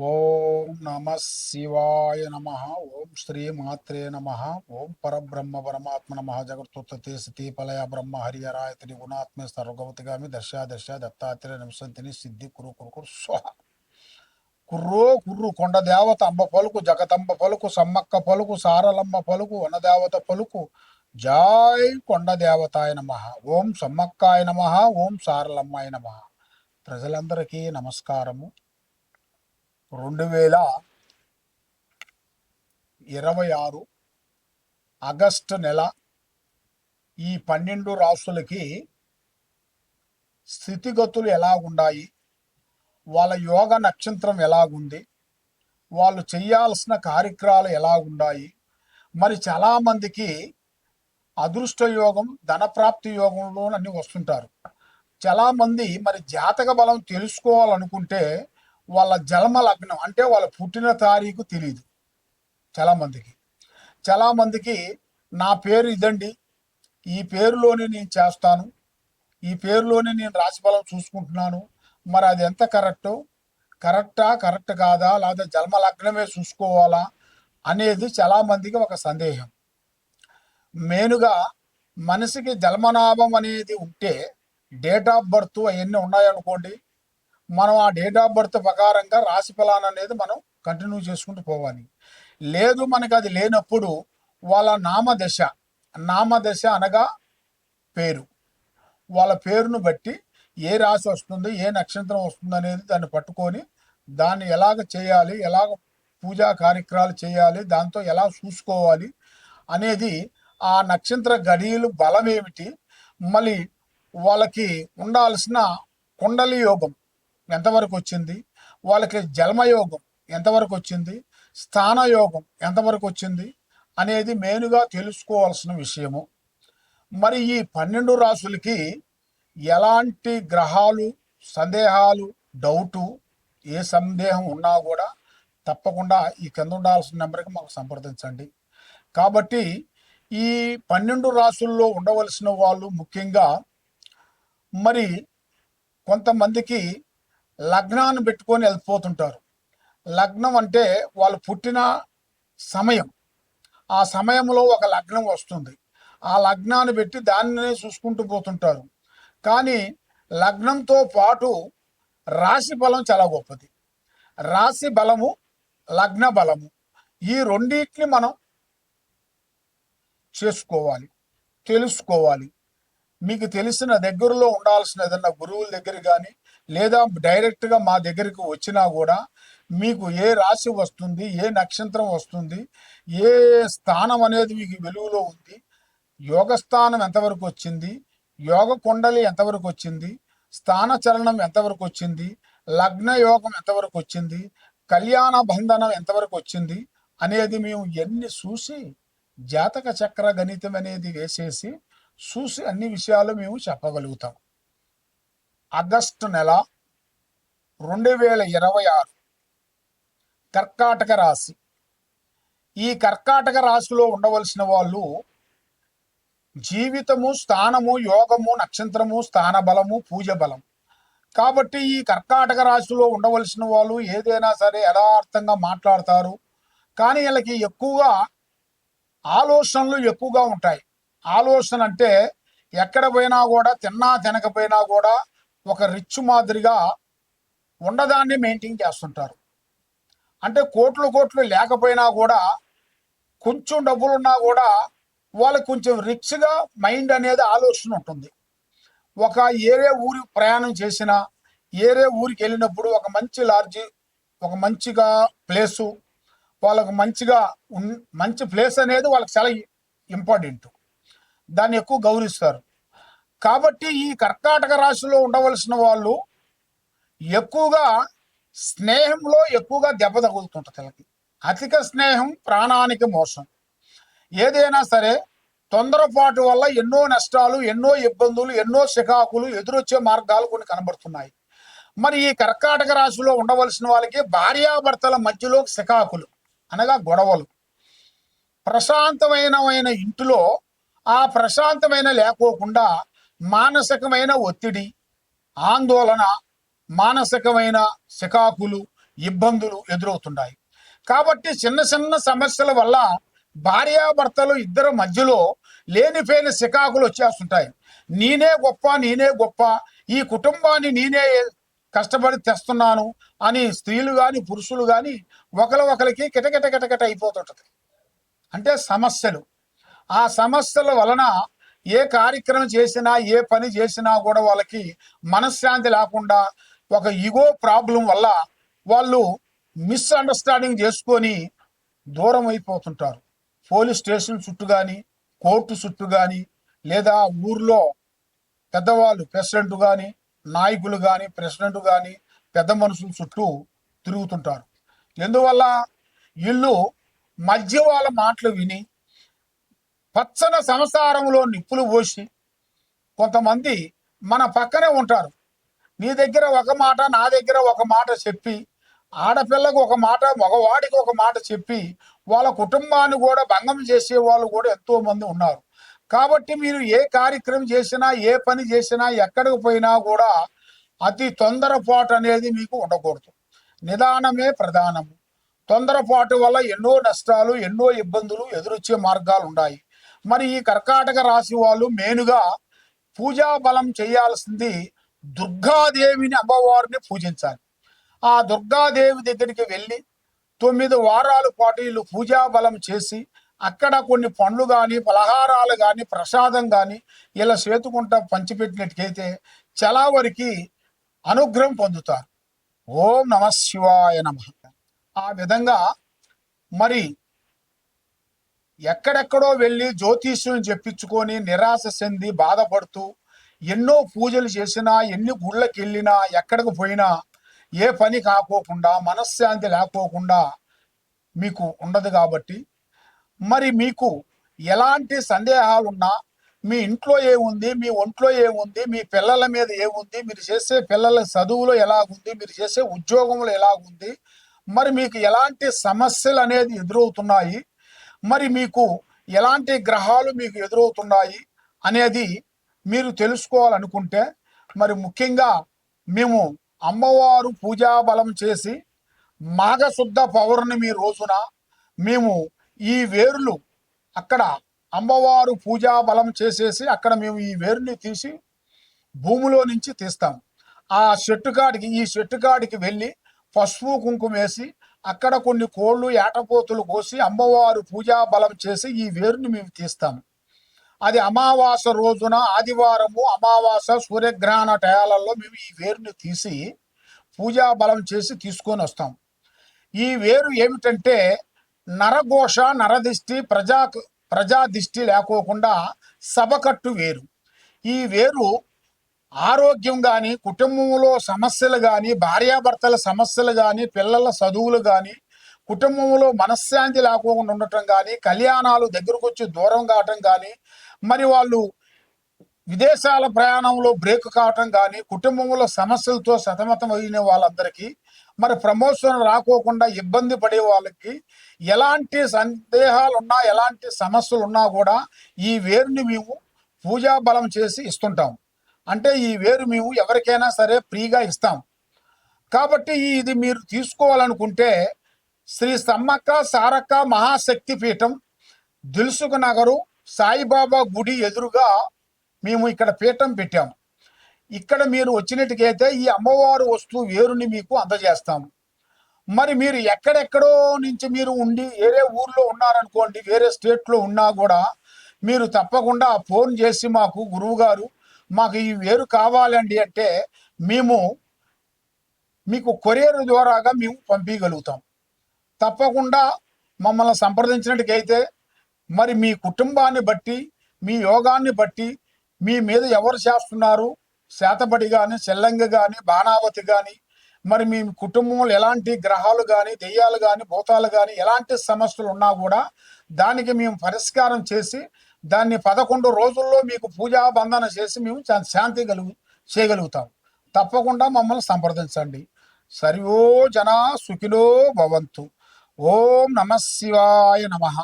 ఓం నమ శివాయ నమ. ఓం శ్రీ మాత్రే నమ. ఓం పరబ్రహ్మ పరమాత్మ నమ. జగత్తుత్పత్తి స్థితి పలయ బ్రహ్మ హరియరాయతిని గుణాత్మ సర్వగవతిగామి దర్శ దర్శ దత్తాత్రేయ నింసంతిని సిద్ధి కురు కురు కురు స్వహ. కుర్రో కుర్రు కొండ దేవత అంబ పలుకు, జగతంబ పలుకు, సమ్మక్క పలుకు, సారలమ్మ పలుకు, వనదేవత పలుకు. జాయ్ కొండ దేవతాయ నమ. ఓం సమ్మక్కాయ నమ. ఓం సారలమ్మాయ నమ. ప్రజలందరికీ నమస్కారము. 2026 ఆగస్టు నెల ఈ 12 రాసులకి స్థితిగతులు ఎలాగుండాయి, వాళ్ళ యోగ నక్షత్రం ఎలాగుంది, వాళ్ళు చేయాల్సిన కార్యక్రమాలు ఎలాగుండాయి. మరి చాలామందికి అదృష్ట యోగం, ధనప్రాప్తి యోగంలో అన్నీ వస్తుంటారు. చాలామంది మరి జాతక బలం తెలుసుకోవాలనుకుంటే వాళ్ళ జన్మ లగ్నం అంటే వాళ్ళ పుట్టిన తారీఖు తెలియదు చాలామందికి నా పేరు ఇదండి, ఈ పేరులోనే నేను చేస్తాను, ఈ పేరులోనే నేను రాశిఫలం చూసుకుంటున్నాను, మరి అది ఎంత కరెక్ట్ కాదా, లేదా జన్మ లగ్నమే చూసుకోవాలా అనేది చాలామందికి ఒక సందేహం. మెయిన్గా మనిషికి జన్మనాభం అనేది ఉంటే డేట్ ఆఫ్ బర్త్ అవన్నీ ఉన్నాయనుకోండి, మనం ఆ డేట్ ఆఫ్ బర్త్ ప్రకారంగా రాశి ఫలాన్ని అనేది మనం కంటిన్యూ చేసుకుంటూ పోవాలి. లేదు మనకి అది లేనప్పుడు వాళ్ళ నామదశ అనగా పేరు, వాళ్ళ పేరును బట్టి ఏ రాశి వస్తుంది, ఏ నక్షత్రం వస్తుంది అనేది దాన్ని పట్టుకొని దాన్ని ఎలాగ చేయాలి, ఎలాగ పూజా కార్యక్రమాలు చేయాలి, దాంతో ఎలా చూసుకోవాలి అనేది, ఆ నక్షత్ర గడియలు బలం ఏమిటి, మళ్ళీ వాళ్ళకి ఉండాల్సిన కుండలి యోగం ఎంతవరకు వచ్చింది, వాళ్ళకి జన్మయోగం ఎంతవరకు వచ్చింది, స్థానయోగం ఎంతవరకు వచ్చింది అనేది మెయిన్గా తెలుసుకోవాల్సిన విషయము. మరి ఈ 12 రాసులకి ఎలాంటి గ్రహాలు, సందేహాలు, డౌటు, ఏ సందేహం ఉన్నా కూడా తప్పకుండా ఈ కింద ఉండాల్సిన నెంబర్కి మాకు సంప్రదించండి. కాబట్టి ఈ 12 రాసుల్లో ఉండవలసిన వాళ్ళు ముఖ్యంగా మరి కొంతమందికి లగ్నాన్ని పెట్టుకొని వెళ్ళిపోతుంటారు. లగ్నం అంటే వాళ్ళు పుట్టిన సమయం, ఆ సమయంలో ఒక లగ్నం వస్తుంది, ఆ లగ్నాన్ని పెట్టి దానినే చూసుకుంటూ పోతుంటారు. కానీ లగ్నంతో పాటు రాశి బలం చాలా గొప్పది. రాశి బలము, లగ్న బలము, ఈ రెండింటిని మనం చేసుకోవాలి, తెలుసుకోవాలి. మీకు తెలిసిన దగ్గరలో ఉండాల్సిన ఏదన్నా గురువుల దగ్గర కానీ లేదా డైరెక్ట్గా మా దగ్గరికి వచ్చినా కూడా మీకు ఏ రాశి వస్తుంది, ఏ నక్షత్రం వస్తుంది, ఏ స్థానం అనేది మీకు వెలుగులో ఉంది, యోగస్థానం ఎంతవరకు వచ్చింది, యోగ కుండలి ఎంతవరకు వచ్చింది, స్థాన చలనం ఎంతవరకు వచ్చింది, లగ్న యోగం ఎంతవరకు వచ్చింది, కళ్యాణ బంధనం ఎంతవరకు వచ్చింది అనేది మేము ఎన్ని చూసి జాతక చక్ర గణితం అనేది వేసేసి చూసి అన్ని విషయాలు మేము చెప్పగలుగుతాం. ఆగస్టు నెల 2026 కర్కాటక రాశి. ఈ కర్కాటక రాశిలో ఉండవలసిన వాళ్ళు జీవితము, స్థానము, యోగము, నక్షత్రము, స్థాన బలము, పూజ బలం. కాబట్టి ఈ కర్కాటక రాశిలో ఉండవలసిన వాళ్ళు ఏదైనా సరే యథార్థంగా మాట్లాడతారు. కానీ వీళ్ళకి ఎక్కువగా ఆలోచనలు ఎక్కువగా ఉంటాయి. ఆలోచన అంటే ఎక్కడ పోయినా కూడా, తిన్నా తినకపోయినా కూడా ఒక రిచ్ మాదిరిగా ఉండదాన్ని మెయింటైన్ చేస్తుంటారు. అంటే కోట్లు లేకపోయినా కూడా, కొంచెం డబ్బులున్నా కూడా వాళ్ళకి కొంచెం రిచ్గా మైండ్ అనేది ఆలోచన ఉంటుంది. ఒక ఏరే ఊరి ప్రయాణం చేసినా, ఏరే ఊరికి వెళ్ళినప్పుడు ఒక మంచి లాడ్జి, ఒక మంచిగా ప్లేసు, వాళ్ళకు మంచి ప్లేస్ అనేది వాళ్ళకి చాలా ఇంపార్టెంట్, దాన్ని ఎక్కువ గౌరవిస్తారు. కాబట్టి ఈ కర్కాటక రాశిలో ఉండవలసిన వాళ్ళు ఎక్కువగా స్నేహంలో ఎక్కువగా దెబ్బ తగులుతుంటుంది వీళ్ళకి. అధిక స్నేహం ప్రాణానికి మోసం. ఏదైనా సరే తొందరపాటు వల్ల ఎన్నో నష్టాలు, ఎన్నో ఇబ్బందులు, ఎన్నో చికాకులు ఎదురొచ్చే మార్గాలు కొన్ని కనబడుతున్నాయి. మరి ఈ కర్కాటక రాశిలో ఉండవలసిన వాళ్ళకి భార్యాభర్తల మధ్యలో చికాకులు అనగా గొడవలు, ప్రశాంతమైన ఇంటిలో ఆ ప్రశాంతమైన లేకోకుండా మానసికమైన ఒత్తిడి, ఆందోళన, మానసికమైన చికాకులు ఇబ్బందులు ఎదురవుతున్నాయి. కాబట్టి చిన్న చిన్న సమస్యల వల్ల భార్యాభర్తలు ఇద్దరు మధ్యలో లేనిపోయిన సికాకులు వచ్చేస్తుంటాయి. నేనే గొప్ప, నేనే గొప్ప, ఈ కుటుంబాన్ని నేనే కష్టపడి తెస్తున్నాను అని స్త్రీలు కానీ పురుషులు కానీ ఒకరికి కిటకిట కిటకిట అయిపోతుంటది. అంటే సమస్యలు. ఆ సమస్యల వలన ఏ కార్యక్రమం చేసినా ఏ పని చేసినా కూడా వాళ్ళకి మనశ్శాంతి లేకుండా ఒక ఈగో ప్రాబ్లం వల్ల వాళ్ళు మిస్అండర్స్టాండింగ్ చేసుకొని దూరం అయిపోతుంటారు. పోలీస్ స్టేషన్ చుట్టూ కానీ, కోర్టు చుట్టూ కానీ, లేదా ఊర్లో పెద్దవాళ్ళు ప్రెసిడెంట్ కానీ, నాయకులు కానీ, ప్రెసిడెంట్ కానీ, పెద్ద మనుషుల చుట్టూ తిరుగుతుంటారు. ఎందువల్ల వీళ్ళు మధ్య వాళ్ళ మాటలు విని పచ్చన సంసారంలో నిప్పులు పోసి కొంతమంది మన పక్కనే ఉంటారు. నీ దగ్గర ఒక మాట, నా దగ్గర ఒక మాట చెప్పి, ఆడపిల్లకు ఒక మాట, మగవాడికి ఒక మాట చెప్పి వాళ్ళ కుటుంబాన్ని కూడా భంగం చేసే వాళ్ళు కూడా ఎంతో మంది ఉన్నారు. కాబట్టి మీరు ఏ కార్యక్రమం చేసినా, ఏ పని చేసినా, ఎక్కడికి పోయినా కూడా అతి తొందరపాటు అనేది మీకు ఉండకూడదు. నిదానమే ప్రధానము. తొందరపాటు వల్ల ఎన్నో నష్టాలు, ఎన్నో ఇబ్బందులు ఎదురొచ్చే మార్గాలు ఉన్నాయి. మరి ఈ కర్కాటక రాశి వాళ్ళు మెయిన్గా పూజా బలం చేయాల్సింది దుర్గాదేవిని, అమ్మవారిని పూజించాలి. ఆ దుర్గాదేవి దగ్గరికి వెళ్ళి 9 వారాల పాటు వీళ్ళు పూజా బలం చేసి అక్కడ కొన్ని పండ్లు కానీ, పలహారాలు కానీ, ప్రసాదం కానీ ఇలా చేతుకుంటా పంచిపెట్టినట్టుకైతే చాలా వరకు అనుగ్రహం పొందుతారు. ఓం నమ శివాయ నమ. ఆ విధంగా మరి ఎక్కడెక్కడో వెళ్ళి జ్యోతిష్యం చెప్పించుకొని నిరాశ చెంది బాధపడుతూ ఎన్నో పూజలు చేసినా, ఎన్ని గుళ్ళకి వెళ్ళినా, ఎక్కడికి పోయినా ఏ పని కాకోకుండా, మనశ్శాంతి లేకోకుండా మీకు ఉండదు. కాబట్టి మరి మీకు ఎలాంటి సందేహాలున్నా, మీ ఇంట్లో ఏముంది, మీ ఒంట్లో ఏముంది, మీ పిల్లల మీద ఏముంది, మీరు చేసే పిల్లల చదువులో ఎలాగుంది, మీరు చేసే ఉద్యోగంలో ఎలాగుంది, మరి మీకు ఎలాంటి సమస్యలు అనేది ఎదురవుతున్నాయి, మరి మీకు ఎలాంటి గ్రహాలు మీకు ఎదురవుతున్నాయి అనేది మీరు తెలుసుకోవాలనుకుంటే మరి ముఖ్యంగా మేము అమ్మవారు పూజా బలం చేసి మాఘశుద్ధ పౌర్ణమి రోజున మేము ఈ వేరులు అక్కడ అమ్మవారు పూజా బలం చేసేసి అక్కడ మేము ఈ వేరుని తీసి భూమిలో నుంచి తీస్తాం. ఆ ఈ చెట్టుకాడికి వెళ్ళి పసుపు కుంకుమ వేసి అక్కడ కొన్ని కోళ్ళు, ఏటపోతులు కోసి అమ్మవారు పూజా బలం చేసి ఈ వేరుని మేము తీస్తాము. అది అమావాస రోజున, ఆదివారము అమావాస సూర్యగ్రహణ టయాలలో మేము ఈ వేరుని తీసి పూజా బలం చేసి తీసుకొని వస్తాం. ఈ వేరు ఏమిటంటే నరఘోష, నరదిష్టి, ప్రజా దిష్టి లేకోకుండా సభకట్టు వేరు. ఈ వేరు ఆరోగ్యం కానీ, కుటుంబంలో సమస్యలు కానీ, భార్యాభర్తల సమస్యలు కానీ, పిల్లల చదువులు కానీ, కుటుంబంలో మనశ్శాంతి లేకుండా ఉండటం కానీ, కళ్యాణాలు దగ్గరకు వచ్చి దూరం కావటం కానీ, మరి వాళ్ళు విదేశాల ప్రయాణంలో బ్రేక్ కావటం కానీ, కుటుంబంలో సమస్యలతో సతమతం అయిన వాళ్ళందరికీ, మరి ప్రమోషన్ రాకోకుండా ఇబ్బంది పడే వాళ్ళకి ఎలాంటి సందేహాలు ఉన్నా, ఎలాంటి సమస్యలు ఉన్నా కూడా ఈ వేరుని మేము పూజా బలం చేసి ఇస్తుంటాం. అంటే ఈ వేరు మేము ఎవరికైనా సరే ఫ్రీగా ఇస్తాం. కాబట్టి ఇది మీరు తీసుకోవాలనుకుంటే శ్రీ సమ్మక్క సారక్క మహాశక్తి పీఠం, దిల్సుఖ్ నగరు, సాయిబాబా గుడి ఎదురుగా మేము ఇక్కడ పీఠం పెట్టాము. ఇక్కడ మీరు వచ్చినట్టుకైతే ఈ అమ్మవారు వస్తువు వేరుని మీకు అందజేస్తాము. మరి మీరు ఎక్కడెక్కడో నుంచి మీరు ఉండి వేరే ఊర్లో ఉన్నారనుకోండి, వేరే స్టేట్లో ఉన్నా కూడా మీరు తప్పకుండా ఫోన్ చేసి మాకు గురువు గారు మాకు ఈ వేరు కావాలండి అంటే మేము మీకు కొరియర్ ద్వారాగా మేము పంపించగలుగుతాం. తప్పకుండా మమ్మల్ని సంప్రదించినట్టుకైతే మరి మీ కుటుంబాన్ని బట్టి, మీ యోగాన్ని బట్టి, మీ మీద ఎవరు చేస్తున్నారు, శాతబడి కానీ, చెల్లంగి కానీ, బాణావతి కానీ, మరి మీ కుటుంబంలో ఎలాంటి గ్రహాలు కానీ, దెయ్యాలు కానీ, భూతాలు కానీ ఎలాంటి సమస్యలు ఉన్నా కూడా దానికి మేము పరిష్కారం చేసి దాన్ని 11 రోజుల్లో మీకు పూజా బంధన చేసి మేము శాంతి చేయగలుగుతాం. తప్పకుండా మమ్మల్ని సంప్రదించండి. సర్వో జనా సుఖినో భవంతు. ఓం నమ శివాయ నమః.